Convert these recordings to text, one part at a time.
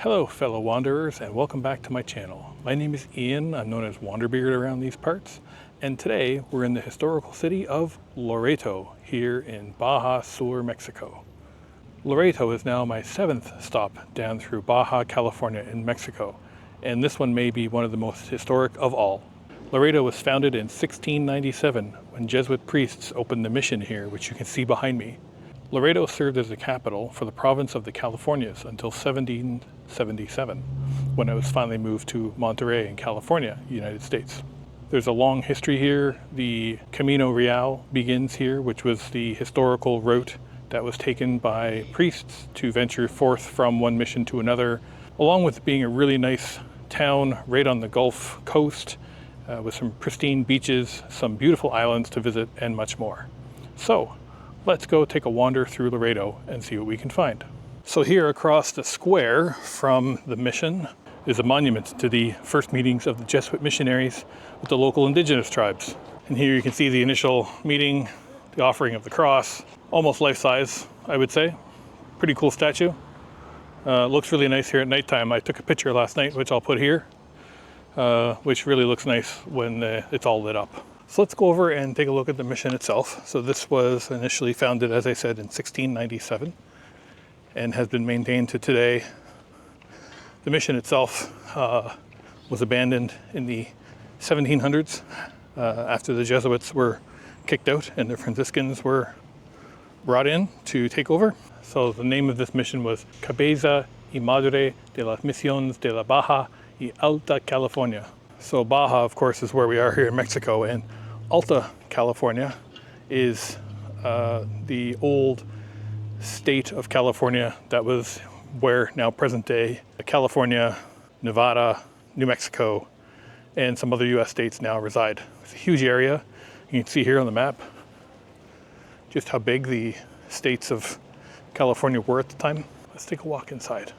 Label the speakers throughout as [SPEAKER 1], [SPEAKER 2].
[SPEAKER 1] Hello fellow wanderers and welcome back to my channel. My name is Ian, I'm known as Wanderbeard around these parts, and today we're in the historical city of Loreto here in Baja Sur, Mexico. Loreto is now my 7th stop down through Baja California in Mexico, and this one may be one of the most historic of all. Loreto was founded in 1697 when Jesuit priests opened the mission here, which you can see behind me. Loreto served as the capital for the province of the Californias until 1777, when it was finally moved to Monterey in California, United States. There's a long history here. The Camino Real begins here, which was the historical route that was taken by priests to venture forth from one mission to another, along with being a really nice town right on the Gulf Coast with some pristine beaches, some beautiful islands to visit, and much more. So, let's go take a wander through Loreto and see what we can find. So here across the square from the mission is a monument to the first meetings of the Jesuit missionaries with the local indigenous tribes. And here you can see the initial meeting, the offering of the cross, almost life-size, I would say. Pretty cool statue. Looks really nice here at nighttime. I took a picture last night, which I'll put here, which really looks nice when it's all lit up. So let's go over and take a look at the mission itself. So this was initially founded, as I said, in 1697 and has been maintained to today. The mission itself was abandoned in the 1700s after the Jesuits were kicked out and the Franciscans were brought in to take over. So the name of this mission was Cabeza y Madre de las Misiones de la Baja y Alta California. So Baja, of course, is where we are here in Mexico, and Alta California is the old state of California that was where now present day California, Nevada, New Mexico, and some other US states now reside. It's a huge area. You can see here on the map just how big the states of California were at the time. Let's take a walk inside.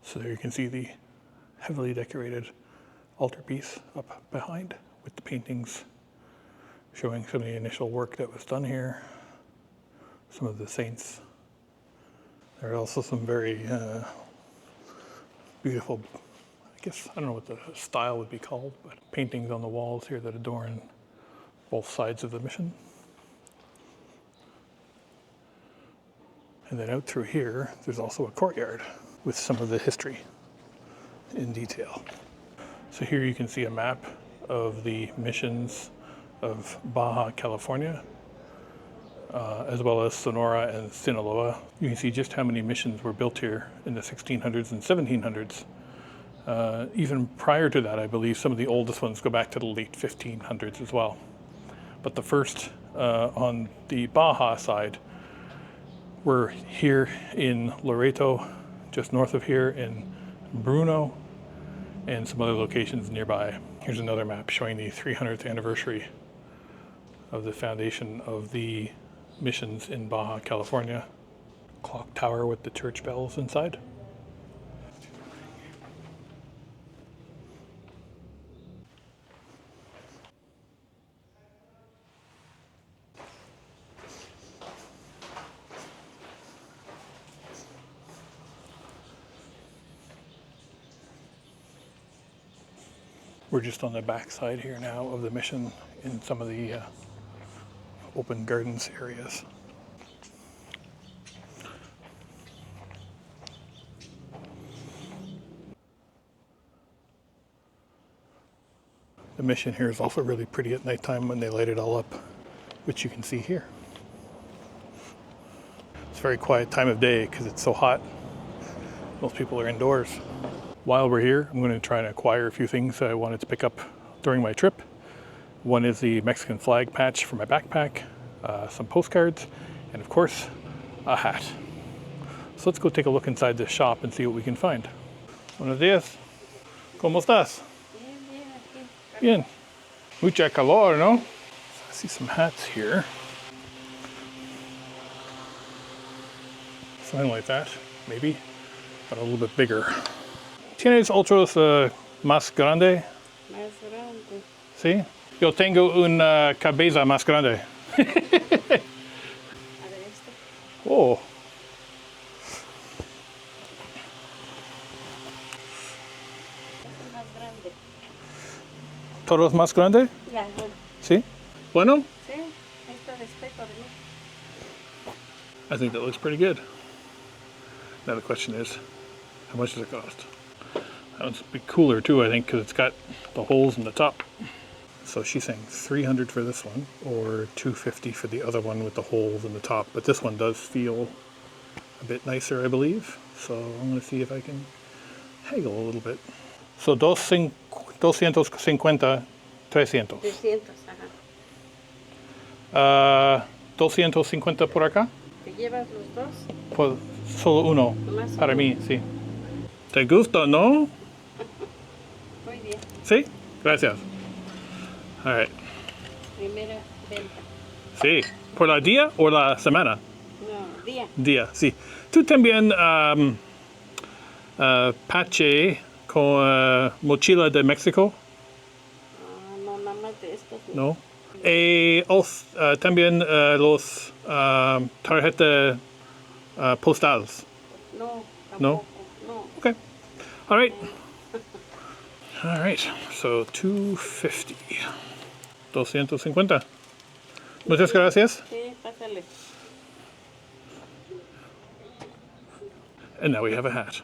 [SPEAKER 1] So there you can see the heavily decorated altarpiece up behind with the paintings showing some of the initial work that was done here, some of the saints. There are also some very beautiful, I guess, I don't know what the style would be called, but paintings on the walls here that adorn both sides of the mission. And then out through here, there's also a courtyard with some of the history in detail. So here you can see a map of the missions of Baja California, as well as Sonora and Sinaloa. You can see just how many missions were built here in the 1600s and 1700s. Even prior to that, I believe some of the oldest ones go back to the late 1500s as well. But the first on the Baja side were here in Loreto, just north of here in Bruno, and some other locations nearby. Here's another map showing the 300th anniversary of the foundation of the missions in Baja California. Clock tower with the church bells inside. We're just on the back side here now of the mission in some of the open gardens areas. The mission here is also really pretty at nighttime when they light it all up, which you can see here. It's a very quiet time of day because it's so hot. Most people are indoors. While we're here, I'm going to try and acquire a few things that I wanted to pick up during my trip. One is the Mexican flag patch for my backpack, some postcards, and of course, a hat. So let's go take a look inside this shop and see what we can find. Buenos días. ¿Cómo estás? Bien. Mucha calor, ¿no? I see some hats here. Something like that. maybe, but a little bit bigger. ¿Tienes otros más grande?
[SPEAKER 2] Más grande.
[SPEAKER 1] Sí. Yo tengo una cabeza más grande.
[SPEAKER 2] A ver este.
[SPEAKER 1] Oh.
[SPEAKER 2] Este es más grande.
[SPEAKER 1] ¿Todos más grande?
[SPEAKER 2] Ya, bueno.
[SPEAKER 1] Sí. Bueno,
[SPEAKER 2] Sí, esto después por mí.
[SPEAKER 1] I think that looks pretty good. Now the question is, how much does it cost? That one's be cooler too, I think, because it's got the holes in the top. So she's saying $300 for this one, or $250 for the other one with the holes in the top. But this one does feel a bit nicer, I believe. So I'm going to see if I can haggle a little bit. So 250, 300.
[SPEAKER 2] 300, ajá.
[SPEAKER 1] 250 por acá.
[SPEAKER 2] ¿Te llevas los dos?
[SPEAKER 1] Pues solo uno.
[SPEAKER 2] Nomás
[SPEAKER 1] Para
[SPEAKER 2] uno.
[SPEAKER 1] mí, sí. ¿Te gusta, no?
[SPEAKER 2] Muy bien.
[SPEAKER 1] Sí. Gracias. All right.
[SPEAKER 2] Primera venta.
[SPEAKER 1] Sí. ¿Por la día o la semana?
[SPEAKER 2] No, día.
[SPEAKER 1] Día, sí. ¿Tú también pache con mochila de México?
[SPEAKER 2] Ah, no, nada más de estos.
[SPEAKER 1] No. También los tarjetas postales.
[SPEAKER 2] No,
[SPEAKER 1] No?
[SPEAKER 2] tampoco. No.
[SPEAKER 1] Okay. All right. All right. So 250. 250. Muchas gracias.
[SPEAKER 2] Sí, pásale.
[SPEAKER 1] And now we have a hat.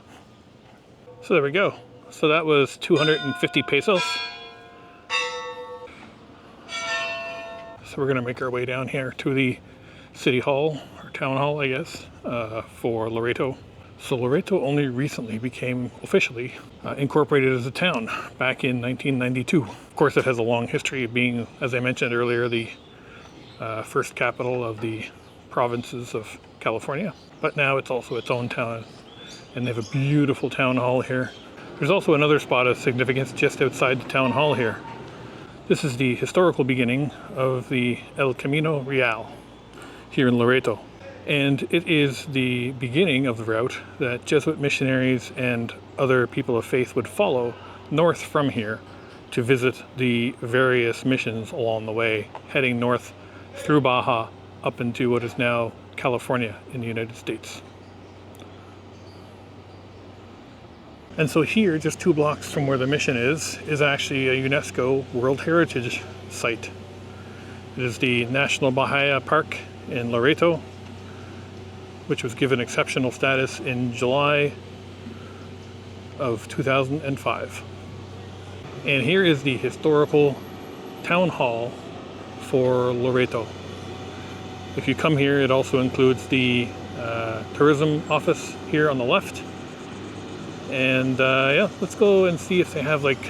[SPEAKER 1] So there we go. So that was 250 pesos. So we're gonna make our way down here to the city hall, or town hall, I guess, for Loreto. So Loreto only recently became officially incorporated as a town back in 1992. Of course, it has a long history of being, as I mentioned earlier, the first capital of the provinces of California. But now it's also its own town, and they have a beautiful town hall here. There's also another spot of significance just outside the town hall here. This is the historical beginning of the El Camino Real here in Loreto. And it is the beginning of the route that Jesuit missionaries and other people of faith would follow north from here to visit the various missions along the way, heading north through Baja up into what is now California in the United States. And so here, just 2 blocks from where the mission is actually a UNESCO World Heritage Site. It is the National Bahia Park in Loreto, which was given exceptional status in July of 2005. And here is the historical town hall for Loreto. If you come here, it also includes the tourism office here on the left. And yeah, let's go and see if they have like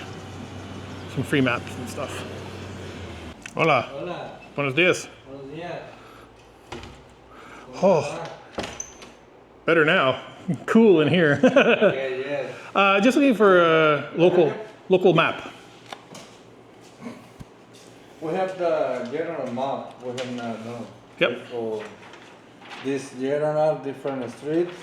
[SPEAKER 1] some free maps and stuff. Hola.
[SPEAKER 3] Hola,
[SPEAKER 1] Buenos dias.
[SPEAKER 3] buenos días.
[SPEAKER 1] Oh, better now. Cool in here.
[SPEAKER 3] Okay, yes.
[SPEAKER 1] Just looking for a local map.
[SPEAKER 3] We have the general map. We have no.
[SPEAKER 1] Yep.
[SPEAKER 3] So this general different streets,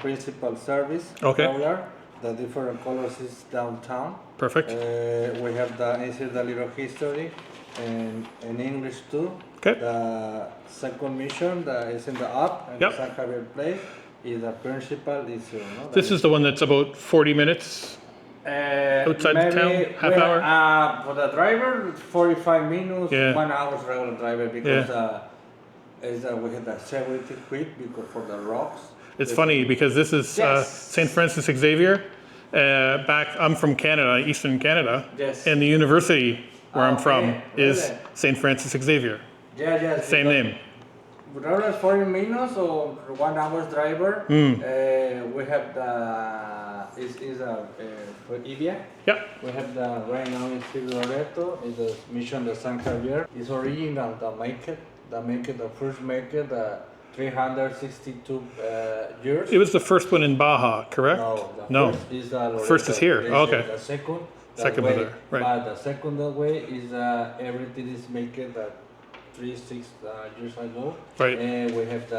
[SPEAKER 3] principal service.
[SPEAKER 1] Okay.
[SPEAKER 3] Color. The different colors is downtown.
[SPEAKER 1] Perfect.
[SPEAKER 3] We have the little history, and in English too.
[SPEAKER 1] Okay.
[SPEAKER 3] The second mission that is in the up and
[SPEAKER 1] Yep.
[SPEAKER 3] the San Javier place is the principal is
[SPEAKER 1] This is the one that's about 40 minutes. Outside the town, half hour?
[SPEAKER 3] For the driver, 45 minutes,
[SPEAKER 1] Yeah.
[SPEAKER 3] 1 hour regular driver because
[SPEAKER 1] Yeah.
[SPEAKER 3] we had the security quick because for the rocks.
[SPEAKER 1] It's funny because this is
[SPEAKER 3] Yes.
[SPEAKER 1] St. Francis Xavier. I'm from Canada, Eastern Canada.
[SPEAKER 3] Yes.
[SPEAKER 1] And the university where I'm from
[SPEAKER 3] Okay,
[SPEAKER 1] is
[SPEAKER 3] really?
[SPEAKER 1] St. Francis Xavier.
[SPEAKER 3] Yeah.
[SPEAKER 1] Same name.
[SPEAKER 3] Regular 40 minutes or 1 hour driver.
[SPEAKER 1] Hmm.
[SPEAKER 3] We have the for Evia.
[SPEAKER 1] Yeah.
[SPEAKER 3] We have the right now in City Loreto is the mission the San Javier. It's original the first maker the 362 years.
[SPEAKER 1] It was the first one in Baja, correct?
[SPEAKER 3] No, the first is the Loreto.
[SPEAKER 1] First is here.
[SPEAKER 3] This
[SPEAKER 1] Oh, okay.
[SPEAKER 3] The second.
[SPEAKER 1] Second was
[SPEAKER 3] way,
[SPEAKER 1] there, right.
[SPEAKER 3] But the second way is everything is making that 3-6 years ago.
[SPEAKER 1] Right.
[SPEAKER 3] And we have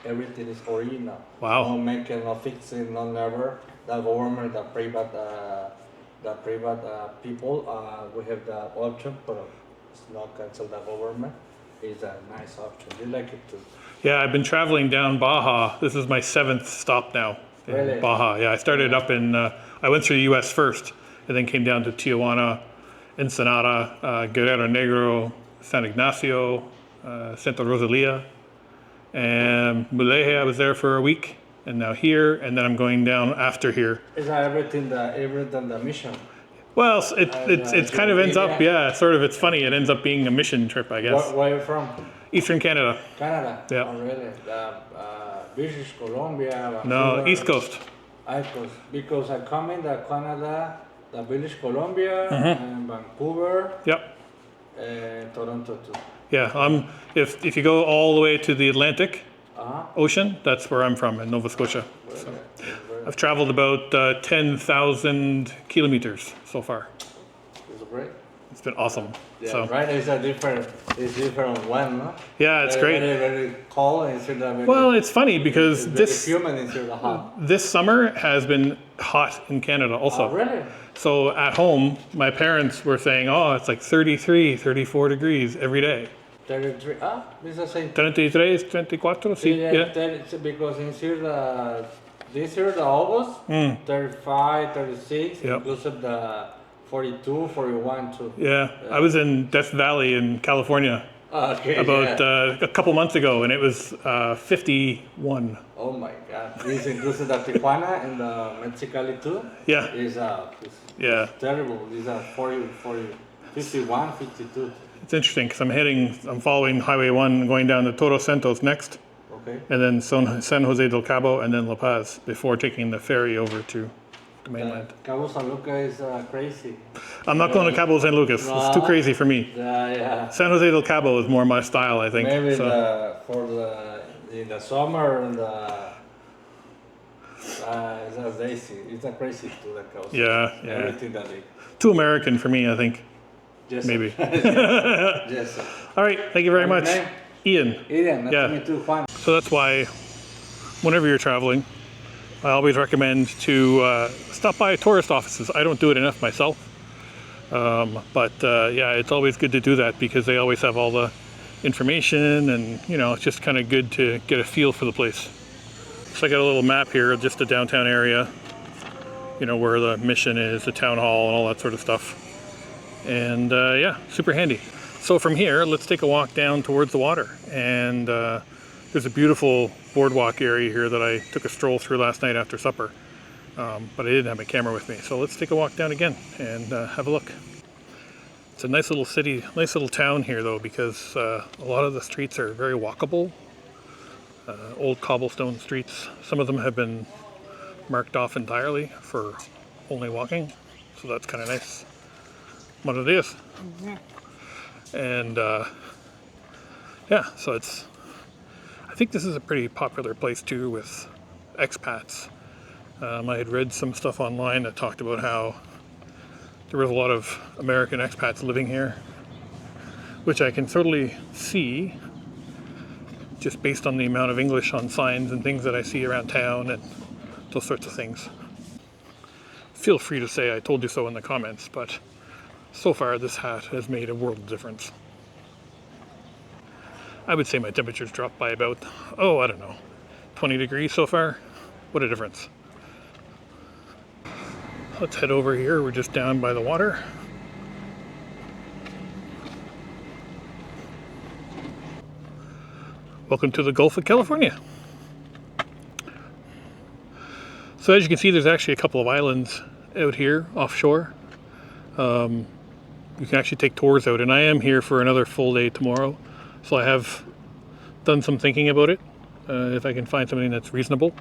[SPEAKER 3] everything is original.
[SPEAKER 1] Wow.
[SPEAKER 3] No making, no fixing, no never. The government, the private people, we have the option, but it's not cancel the government. It's a nice option. You like it too.
[SPEAKER 1] Yeah, I've been traveling down Baja. This is my 7th stop now in
[SPEAKER 3] Really?
[SPEAKER 1] Baja. Yeah, I started up in, I went through the US first and then came down to Tijuana, Ensenada, Guerrero Negro, San Ignacio, Santa Rosalia, and Mulegé. I was there for a week, and now here, and then I'm going down after here.
[SPEAKER 3] It's everything the mission.
[SPEAKER 1] Well, it kind of ends up, yeah, sort of. It's funny. It ends up being a mission trip, I guess.
[SPEAKER 3] Where are you from?
[SPEAKER 1] Eastern Canada.
[SPEAKER 3] Canada?
[SPEAKER 1] Yeah.
[SPEAKER 3] Oh, really? British Columbia?
[SPEAKER 1] No,
[SPEAKER 3] Vancouver?
[SPEAKER 1] East Coast.
[SPEAKER 3] Because I come in the Canada, the British Columbia,
[SPEAKER 1] Mm-hmm.
[SPEAKER 3] and Vancouver,
[SPEAKER 1] Yep.
[SPEAKER 3] and Toronto too.
[SPEAKER 1] Yeah. If you go all the way to the Atlantic
[SPEAKER 3] Uh-huh.
[SPEAKER 1] Ocean, that's where I'm from in Nova Scotia. So I've traveled about 10,000 kilometers so far.
[SPEAKER 3] It's great.
[SPEAKER 1] It's been awesome.
[SPEAKER 3] Yeah,
[SPEAKER 1] So
[SPEAKER 3] right. It's different one, no?
[SPEAKER 1] yeah, it's
[SPEAKER 3] Very,
[SPEAKER 1] great.
[SPEAKER 3] Very, very cold instead of very,
[SPEAKER 1] Well, it's funny because
[SPEAKER 3] very
[SPEAKER 1] this
[SPEAKER 3] human instead of hot.
[SPEAKER 1] this summer has been hot in Canada also.
[SPEAKER 3] Oh, really?
[SPEAKER 1] So at home, my parents were saying, oh, it's like 33, 34 degrees every day.
[SPEAKER 3] 33. It's the same.
[SPEAKER 1] 33, 34, sí, yeah.
[SPEAKER 3] Because this year, the August, 35, 36,
[SPEAKER 1] Yep.
[SPEAKER 3] inclusive the 42, 41 too.
[SPEAKER 1] Yeah, I was in Death Valley in California
[SPEAKER 3] Okay.
[SPEAKER 1] about
[SPEAKER 3] yeah.
[SPEAKER 1] a couple months ago, and it was 51.
[SPEAKER 3] Oh my God! This includes the Tijuana and the Mexicali too.
[SPEAKER 1] Yeah,
[SPEAKER 3] It's
[SPEAKER 1] yeah.
[SPEAKER 3] terrible. These are 40, 51, 52.
[SPEAKER 1] It's interesting because I'm following Highway 1 going down to Todos Santos next,
[SPEAKER 3] Okay.
[SPEAKER 1] and then San Jose del Cabo, and then La Paz before taking the ferry over to the mainland.
[SPEAKER 3] Cabo San Lucas is crazy.
[SPEAKER 1] I'm not going to Cabo San Lucas. It's too crazy for me.
[SPEAKER 3] Yeah.
[SPEAKER 1] San Jose del Cabo is more my style, I think.
[SPEAKER 3] Maybe
[SPEAKER 1] So,
[SPEAKER 3] in the summer and it's a daisy. It's a crazy to the coast.
[SPEAKER 1] yeah, yeah.
[SPEAKER 3] Everything that they.
[SPEAKER 1] Too American for me, I think.
[SPEAKER 3] Yes.
[SPEAKER 1] Maybe.
[SPEAKER 3] Yes. Sir.
[SPEAKER 1] All right, thank you very much.
[SPEAKER 3] Name?
[SPEAKER 1] Ian.
[SPEAKER 3] Ian, nice
[SPEAKER 1] Yeah.
[SPEAKER 3] to meet you. Juan.
[SPEAKER 1] So that's why whenever you're traveling, I always recommend to stop by tourist offices. I don't do it enough myself. But yeah, it's always good to do that because they always have all the information and, you know, it's just kind of good to get a feel for the place. So I got a little map here of just the downtown area, you know, where the mission is, the town hall and all that sort of stuff. And yeah, super handy. So from here, let's take a walk down towards the water. And there's a beautiful boardwalk area here that I took a stroll through last night after supper. But I didn't have my camera with me. So let's take a walk down again and have a look. It's a nice little city, nice little town here though, because a lot of the streets are very walkable. Old cobblestone streets. Some of them have been marked off entirely for only walking. So that's kind of nice. Buenos dias. And yeah, so I think this is a pretty popular place too with expats. I had read some stuff online that talked about how there was a lot of American expats living here, which I can totally see just based on the amount of English on signs and things that I see around town and those sorts of things. Feel free to say I told you so in the comments, but so far this hat has made a world of difference. I would say my temperature's dropped by about, I don't know, 20 degrees so far. What a difference. Let's head over here. We're just down by the water. Welcome to the Gulf of California. So as you can see, there's actually a couple of islands out here offshore. You can actually take tours out, and I am here for another full day tomorrow. So I have done some thinking about it, if I can find something that's reasonable.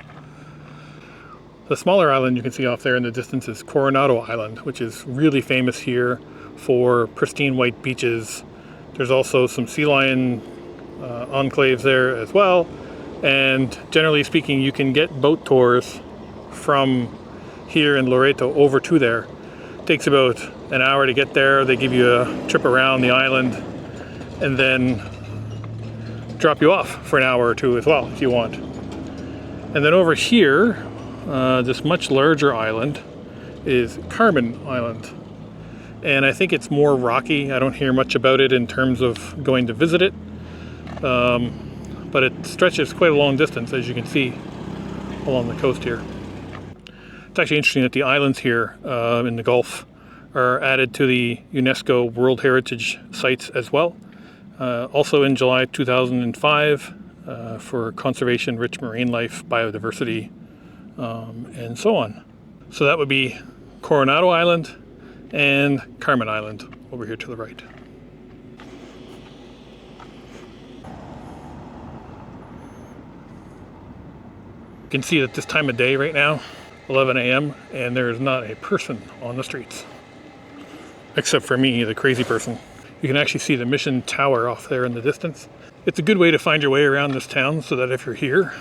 [SPEAKER 1] The smaller island you can see off there in the distance is Coronado Island, which is really famous here for pristine white beaches. There's also some sea lion enclaves there as well. And generally speaking, you can get boat tours from here in Loreto over to there. It takes about an hour to get there. They give you a trip around the island, and then drop you off for an hour or two as well if you want. And then over here, this much larger island is Carmen Island. And I think it's more rocky. I don't hear much about it in terms of going to visit it. But it stretches quite a long distance, as you can see, along the coast here. It's actually interesting that the islands here in the Gulf are added to the UNESCO World Heritage Sites as well. Also in July 2005 for conservation, rich marine life, biodiversity, and so on. So that would be Coronado Island and Carmen Island over here to the right. You can see at this time of day right now, 11 a.m., and there is not a person on the streets. Except for me, the crazy person. You can actually see the Mission Tower off there in the distance. It's a good way to find your way around this town so that if you're here,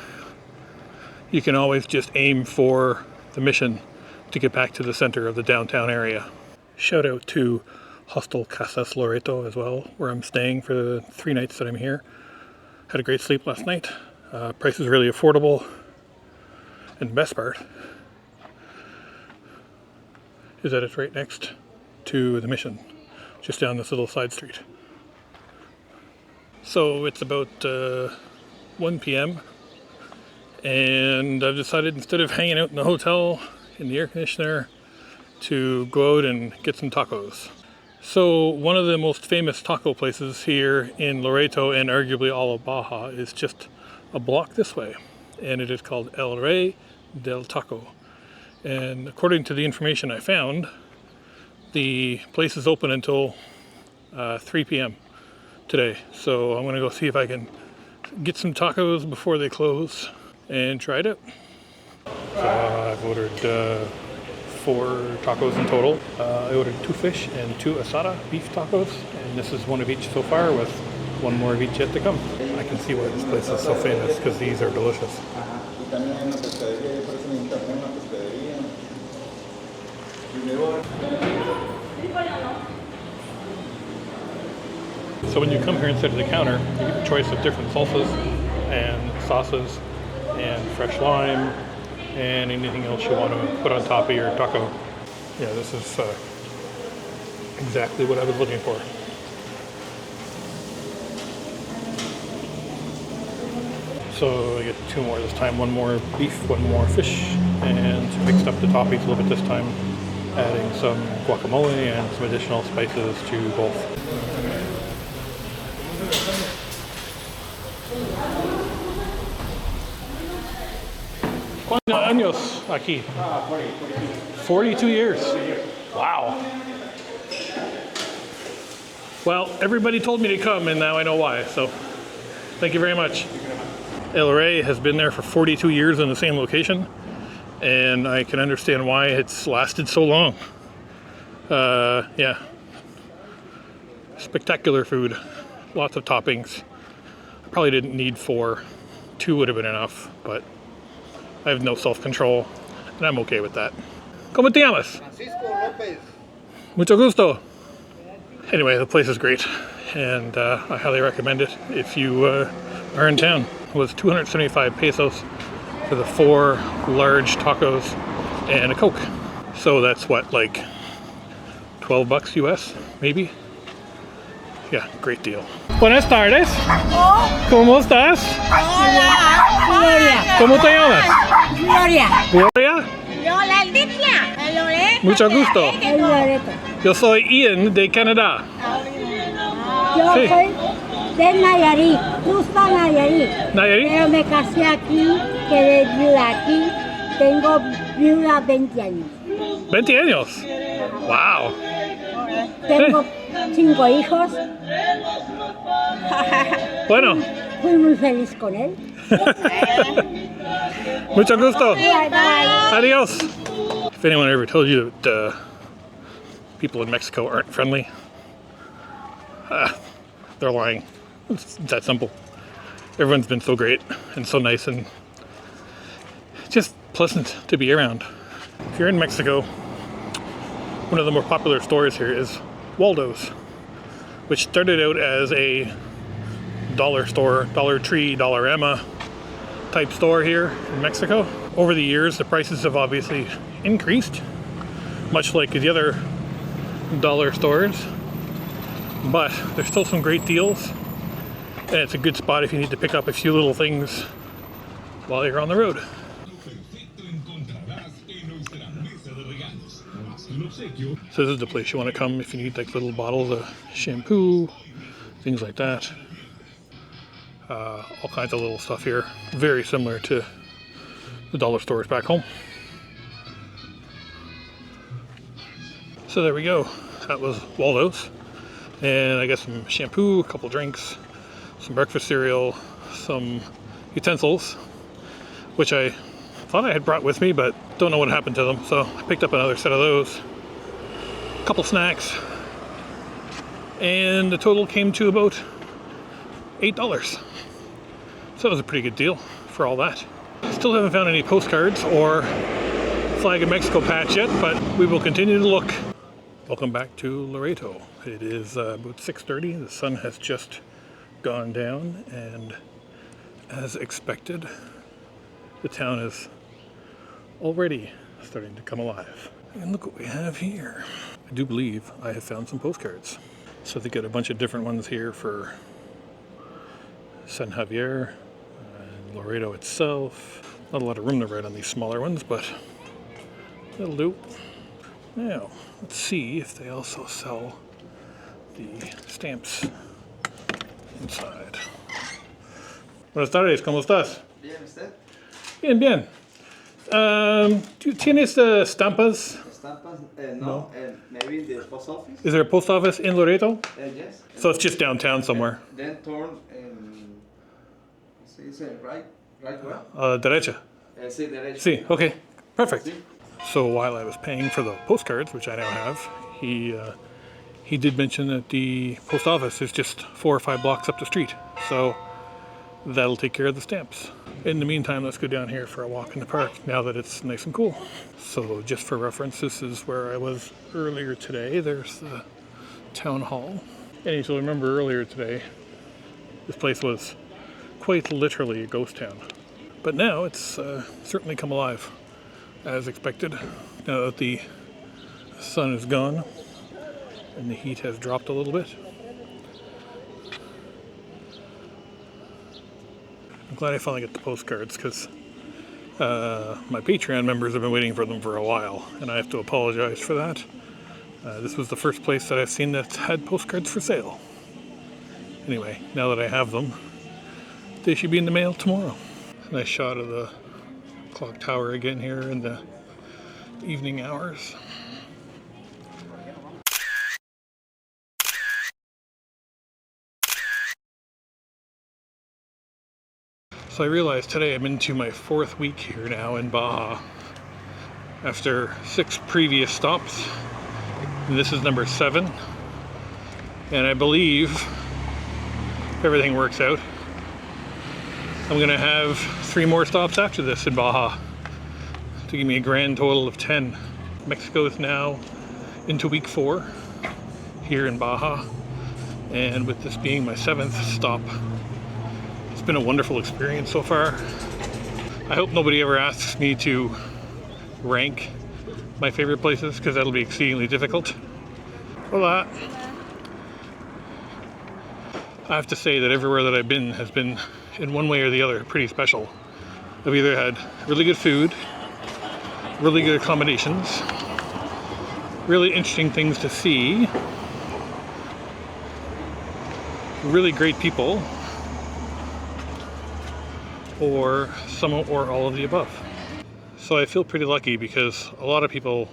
[SPEAKER 1] you can always just aim for the Mission to get back to the center of the downtown area. Shout out to Hostel Casas Loreto as well, where I'm staying for the 3 nights that I'm here. Had a great sleep last night. Price is really affordable. And the best part is that it's right next to the Mission, just down this little side street. So it's about 1 p.m. and I've decided, instead of hanging out in the hotel in the air conditioner, to go out and get some tacos. So one of the most famous taco places here in Loreto, and arguably all of Baja, is just a block this way, and it is called El Rey del Taco. And according to the information I found, the place is open until 3 p.m. today. So I'm gonna go see if I can get some tacos before they close and try it out. So I've ordered 4 tacos in total. I ordered 2 fish and 2 asada beef tacos, and this is one of each so far, with one more of each yet to come. I can see why this place is so famous, because these are delicious. So when you come here and sit at the counter, you get a choice of different salsas and sauces and fresh lime and anything else you want to put on top of your taco. Yeah, this is exactly what I was looking for. So I get 2 more this time, 1 more beef, 1 more fish, and mixed up the toppings a little bit this time, adding some guacamole and some additional spices to both. ¿Cuántos años aquí? 42 years. Wow. Well, everybody told me to come, and now I know why, so thank you very much. El Rey has been there for 42 years in the same location, and I can understand why it's lasted so long. Yeah. Spectacular food. Lots of toppings. I probably didn't need 4. 2 would have been enough, but I have no self-control, and I'm okay with that. ¿Cómo te llamas?
[SPEAKER 4] Francisco Lopez.
[SPEAKER 1] Mucho gusto. Anyway, the place is great, and I highly recommend it if you are in town. It was 275 pesos for the 4 large tacos and a Coke. So that's what, like $12 US, maybe? Yeah, great deal. Buenas tardes. ¿Cómo estás?
[SPEAKER 5] Hola, Gloria.
[SPEAKER 1] ¿Cómo te llamas?
[SPEAKER 5] Gloria.
[SPEAKER 1] Gloria.
[SPEAKER 5] Lola Leticia. Loreto.
[SPEAKER 1] Mucho gusto.
[SPEAKER 5] El Loreto.
[SPEAKER 1] Yo soy Ian de Canadá.
[SPEAKER 5] Yo
[SPEAKER 1] Sí.
[SPEAKER 5] soy de Nayarit, justo Nayarit.
[SPEAKER 1] ¿Nayarit?
[SPEAKER 5] Pero me casé aquí, quedé viuda aquí. Tengo viuda 20 años.
[SPEAKER 1] 20 años. Wow.
[SPEAKER 5] Tengo 5 hijos.
[SPEAKER 1] Bueno,
[SPEAKER 5] Fui muy feliz con él.
[SPEAKER 1] mucho gusto.
[SPEAKER 5] Bye bye.
[SPEAKER 1] Adios. If anyone ever told you that people in Mexico aren't friendly, they're lying. It's that simple. Everyone's been so great and so nice and just pleasant to be around. If you're in Mexico, one of the more popular stores here is Waldo's, which started out as a dollar store, Dollar Tree, Dollarama type store here in Mexico. Over the years, the prices have obviously increased, much like the other dollar stores, but there's still some great deals, and it's a good spot if you need to pick up a few little things while you're on the road. So this is the place you want to come if you need like little bottles of shampoo, things like that. All kinds of little stuff here, very similar to the dollar stores back home. So there we go. That was Waldo's, and I got some shampoo, a couple drinks, some breakfast cereal, some utensils, which I thought I had brought with me, but don't know what happened to them. So I picked up another set of those, a couple snacks, and the total came to about $8. So it was a pretty good deal for all that. Still haven't found any postcards or Flag of Mexico patch yet, but we will continue to look. Welcome back to Loreto. It is about 6:30. The sun has just gone down, and as expected, the town is already starting to come alive. And look what we have here. I do believe I have found some postcards. So they get a bunch of different ones here for San Javier and Loreto itself. Not a lot of room to write on these smaller ones, but that'll do. Now, let's see if they also sell the stamps inside. Buenas tardes, ¿cómo estás?
[SPEAKER 4] Bien, ¿usted?
[SPEAKER 1] Bien, bien. ¿Tienes estampas?
[SPEAKER 4] Estampas? No. Maybe the post office?
[SPEAKER 1] Is there a post office in Loreto?
[SPEAKER 4] Yes.
[SPEAKER 1] So it's just downtown somewhere.
[SPEAKER 4] Then turn and say right where?
[SPEAKER 1] Derecha.
[SPEAKER 4] Sí, derecha.
[SPEAKER 1] Sí, okay. Perfect.
[SPEAKER 4] Sí.
[SPEAKER 1] So while I was paying for the postcards, which I now have, he did mention that the post office is just 4 or 5 blocks up the street. So that'll take care of the stamps. In the meantime, let's go down here for a walk in the park now that it's nice and cool. So just for reference, this is where I was earlier today. There's the town hall. And you'll remember earlier today, this place was quite literally a ghost town. But now it's certainly come alive, as expected, now that the sun is gone and the heat has dropped a little bit. I'm glad I finally got the postcards, because my Patreon members have been waiting for them for a while, and I have to apologize for that. This was the first place that I've seen that had postcards for sale. Anyway, now that I have them, they should be in the mail tomorrow. Nice shot of the clock tower again here in the evening hours. So I realized today I'm into my 4th week here now in Baja. After 6 previous stops, and this is number 7. And I believe, if everything works out, I'm gonna have 3 more stops after this in Baja to give me a grand total of 10. Mexico is now into week 4 here in Baja, and with this being my 7th stop, it's been a wonderful experience so far. I hope nobody ever asks me to rank my favorite places, because that'll be exceedingly difficult. Hola. I have to say that everywhere that I've been has been, in one way or the other, pretty special. I've either had really good food, really good accommodations, really interesting things to see, really great people, or some or all of the above. So I feel pretty lucky, because a lot of people,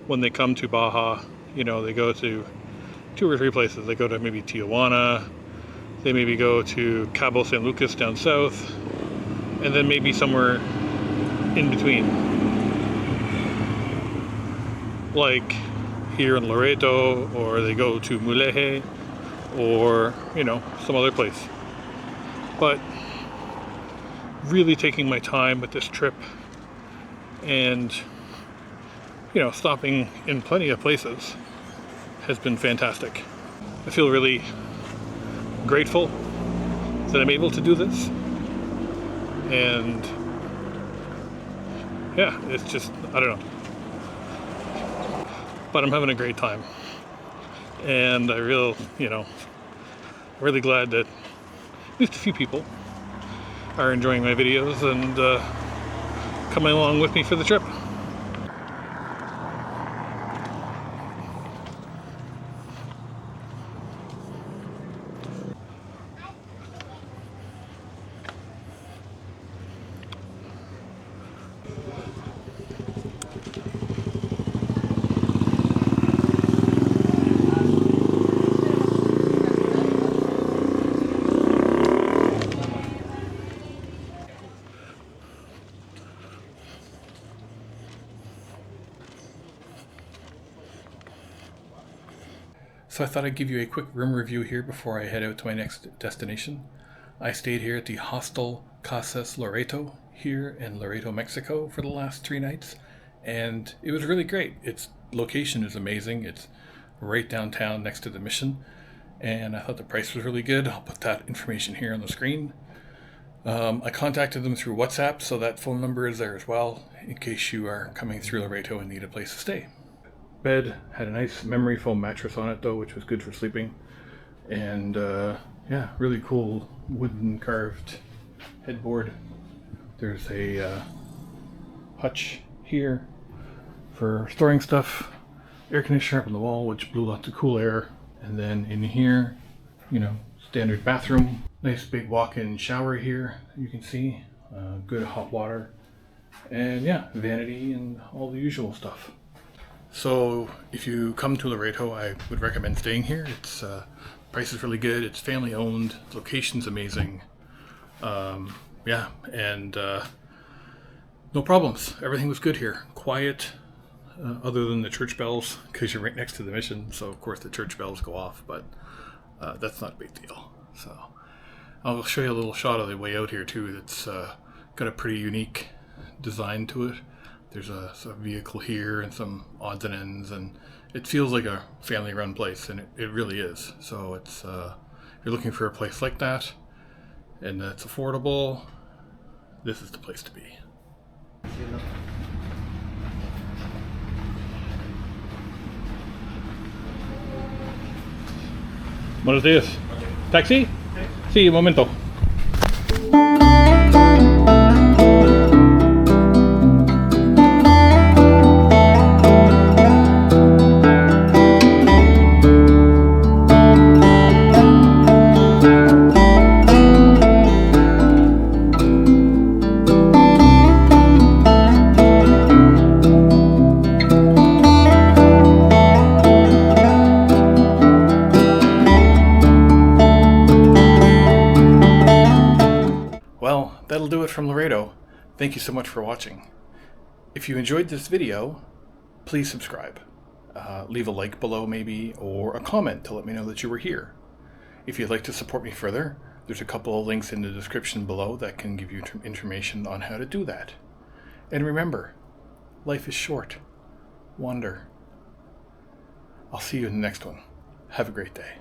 [SPEAKER 1] when they come to Baja, you know, they go to 2 or 3 places. They go to maybe Tijuana, they maybe go to Cabo San Lucas down south, and then maybe somewhere in between. Like here in Loreto, or they go to Mulegé, or, you know, some other place. But really taking my time with this trip and, you know, stopping in plenty of places has been fantastic. I feel really grateful that I'm able to do this. And yeah, it's just, I don't know. But I'm having a great time. And really glad that at least a few people are enjoying my videos and coming along with me for the trip. So I thought I'd give you a quick room review here before I head out to my next destination. I stayed here at the Hostel Casas Loreto here in Loreto, Mexico for the last 3 nights, and it was really great. Its location is amazing. It's right downtown next to the mission, and I thought the price was really good. I'll put that information here on the screen. I contacted them through WhatsApp, so that phone number is there as well in case you are coming through Loreto and need a place to stay. Bed had a nice memory foam mattress on it though, which was good for sleeping. And yeah, really cool wooden carved headboard. There's a hutch here for storing stuff. Air conditioner up on the wall, which blew lots of cool air. And then in here, standard bathroom. Nice big walk-in shower here, you can see. Good hot water. And yeah, vanity and all the usual stuff. So if you come to Loreto, I would recommend staying here. It's price is really good. It's family owned. The location's amazing. Yeah, and no problems. Everything was good here. Quiet, other than the church bells, because you're right next to the mission. So of course the church bells go off, but that's not a big deal. So I'll show you a little shot of the way out here too. That's got a pretty unique design to it. There's a vehicle here and some odds and ends, and it feels like a family-run place, and it really is. So it's if you're looking for a place like that and that's affordable, this is the place to be. Buenos días. Taxi? Sí, un momento. Well, that'll do it from Loreto. Thank you so much for watching. If you enjoyed this video, please subscribe. Leave a like below maybe, or a comment to let me know that you were here. If you'd like to support me further, there's a couple of links in the description below that can give you information on how to do that. And remember, life is short. Wander. I'll see you in the next one. Have a great day.